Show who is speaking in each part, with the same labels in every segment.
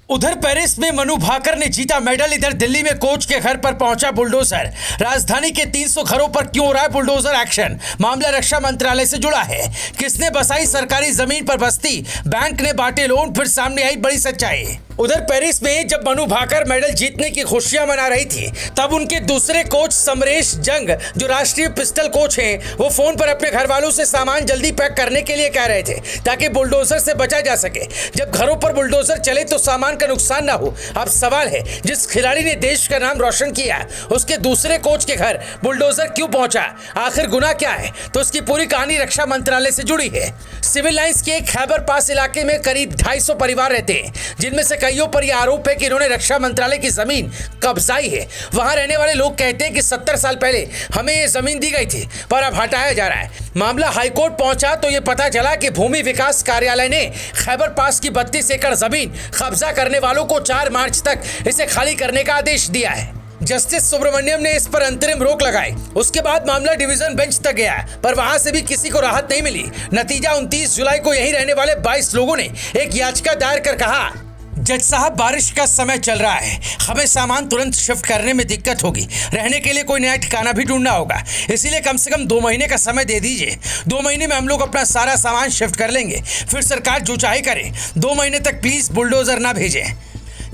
Speaker 1: उधर पेरिस में मनु भाकर ने जीता मेडल। इधर दिल्ली में कोच के घर पर पहुंचा बुलडोजर। राजधानी के 300 घरों पर क्यों हो रहा है बुलडोजर एक्शन? मामला रक्षा मंत्रालय से जुड़ा है। किसने बसाई सरकारी जमीन पर बस्ती? बैंक ने बांटे लोन, फिर सामने आई बड़ी सच्चाई। उधर पेरिस में जब मनु भाकर मेडल जीतने की खुशियां मना रही थी, तब उनके दूसरे कोच समरेश जंग, जो राष्ट्रीय पिस्टल कोच हैं, वो फोन पर अपने घर वालों से सामान जल्दी पैक करने के लिए कह रहे थे ताकि बुलडोजर से बचा जा सके। जब घरों पर बुलडोजर चले तो सामान का नुकसान ना हो। अब सवाल है, जिस खिलाड़ी ने देश का नाम रोशन किया, उसके दूसरे कोच के घर बुलडोजर क्यों पहुंचा? आखिर गुनाह क्या है? तो उसकी पूरी कहानी रक्षा मंत्रालय से जुड़ी है। सिविल लाइंस के खैबर पास इलाके में करीब 250 परिवार रहते हैं, जिनमें से कईयों पर यह आरोप है कि इन्होंने रक्षा मंत्रालय की जमीन कब्जाई है। वहां रहने वाले लोग कहते हैं कि 70 साल पहले हमें ये जमीन दी गई थी, पर अब हटाया जा रहा है। मामला हाईकोर्ट पहुंचा तो ये पता चला कि भूमि विकास कार्यालय ने खैबर पास की 32 एकड़ जमीन कब्जा करने वालों को 4 मार्च तक इसे खाली करने का आदेश दिया है। जस्टिस सुब्रमण्यम ने इस पर अंतरिम रोक लगाई। उसके बाद मामला डिवीजन बेंच तक गया, पर वहां से भी किसी को राहत नहीं मिली। नतीजा 29 जुलाई को यहीं रहने वाले 22 लोगों ने एक याचिका दायर कर कहा, जज साहब, बारिश का समय चल रहा है, हमें सामान तुरंत शिफ्ट करने में दिक्कत होगी। रहने के लिए कोई नया ठिकाना भी ढूंढना होगा, इसीलिए कम से कम 2 महीने का समय दे दीजिए। 2 महीने में हम लोग अपना सारा सामान शिफ्ट कर लेंगे, फिर सरकार जो चाहे करे। 2 महीने तक प्लीज बुलडोजर ना भेजें।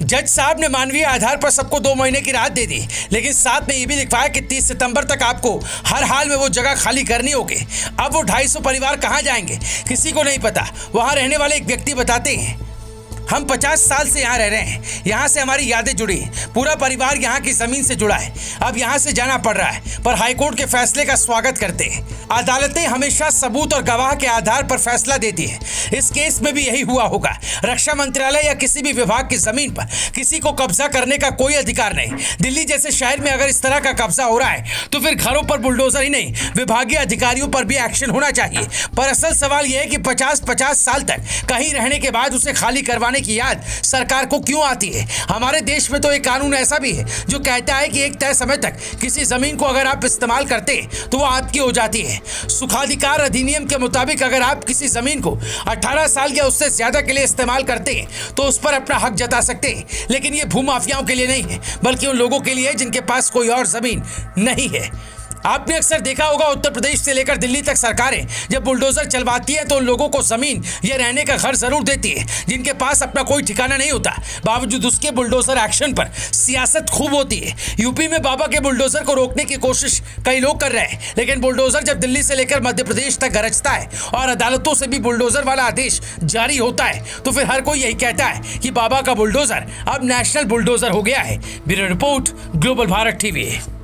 Speaker 1: जज साहब ने मानवीय आधार पर सबको 2 महीने की राहत दे दी, लेकिन साथ में ये भी लिखवाया कि 30 सितंबर तक आपको हर हाल में वो जगह खाली करनी होगी। अब वो 250 परिवार कहाँ जाएंगे, किसी को नहीं पता। वहां रहने वाले एक व्यक्ति बताते हैं, हम 50 साल से यहाँ रह रहे हैं, यहाँ से हमारी यादें जुड़ी हैं, पूरा परिवार यहाँ की जमीन से जुड़ा है। अब यहाँ से जाना पड़ रहा है, पर हाईकोर्ट के फैसले का स्वागत करते हैं। अदालतें हमेशा सबूत और गवाह के आधार पर फैसला देती है। इस केस में भी यही हुआ होगा। रक्षा मंत्रालय या किसी भी विभाग की जमीन पर किसी को कब्जा करने का कोई अधिकार नहीं। दिल्ली जैसे शहर में अगर इस तरह का कब्जा हो रहा है, तो फिर घरों पर बुलडोजर ही नहीं, विभागीय अधिकारियों पर भी एक्शन होना चाहिए। पर असल सवाल यह है कि 50-50 साल तक कहीं रहने के बाद उसे खाली करवाने की याद सरकार को क्यों आती है? हमारे देश में तो एक कानून ऐसा भी है जो कहता है कि एक तय समय तक किसी जमीन को अगर आप इस्तेमाल करते तो वो आपकी हो जाती है। सुखाधिकार अधिनियम के मुताबिक अगर आप किसी जमीन को 18 साल या उससे ज्यादा के लिए इस्तेमाल करते हैं तो उस पर अपना हक जता सकते हैं। लेकिन ये भूमाफियाओं के लिए नहीं है, बल्कि उन लोगों के लिए है जिनके पास कोई और जमीन नहीं है। आपने अक्सर देखा होगा, उत्तर प्रदेश से लेकर दिल्ली तक सरकारें जब बुलडोजर चलवाती है तो उन लोगों को जमीन या रहने का घर जरूर देती है जिनके पास अपना कोई ठिकाना नहीं होता। बावजूद उसके बुलडोजर एक्शन पर सियासत खूब होती है। यूपी में बाबा के बुलडोजर को रोकने की कोशिश कई लोग कर रहे हैं, लेकिन बुलडोजर जब दिल्ली से लेकर मध्य प्रदेश तक गरजता है और अदालतों से भी बुलडोजर वाला आदेश जारी होता है, तो फिर हर कोई यही कहता है कि बाबा का बुलडोजर अब नेशनल बुलडोजर हो गया है। Bureau report, global Bharat TV.